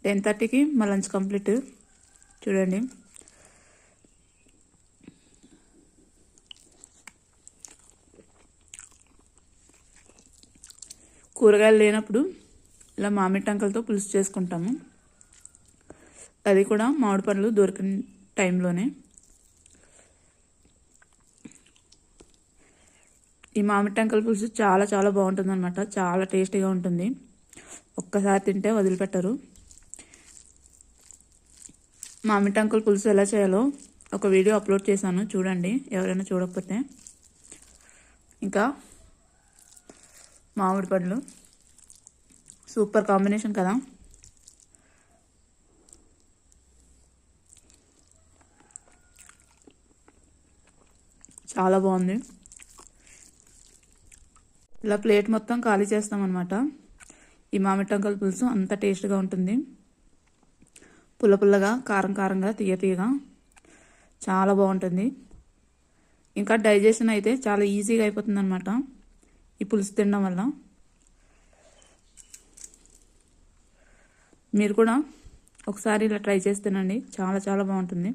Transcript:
10:30కి మా lunch complete. చూడండి, కూరగాయలు లేనప్పుడు ఇలా మామిడి టంకలతో పులుసు చేసుకుంటాము. అది కూడా మామిడి పండ్లు దొరికిన టైంలోనే. ఈ మామిడి టంకల పులుసు చాలా చాలా బాగుంటుంది అనమాట. చాలా టేస్టీగా ఉంటుంది. ఒక్కసారి తింటే వదిలిపెట్టరు. మామిడి టంకల పులుసు ఎలా చేయాలో ఒక వీడియో అప్లోడ్ చేశాను, చూడండి ఎవరైనా చూడకపోతే. ఇంకా మామిడి పండ్లు సూపర్ కాంబినేషన్ కదా. చాలా బాగుంది. ఇలా ప్లేట్ మొత్తం ఖాళీ చేస్తామన్నమాట. ఈ మామిడి టంకల పులుసు అంత టేస్ట్గా ఉంటుంది. పుల్ల పుల్లగా, కారం కారంగా, తీయ తీయగా చాలా బాగుంటుంది. ఇంకా డైజెషన్ అయితే చాలా ఈజీగా అయిపోతుంది అనమాట ఈ పులుసు తినడం వల్ల. మీరు కూడా ఒకసారి ఇలా ట్రై చేసి తినండి, చాలా చాలా బాగుంటుంది.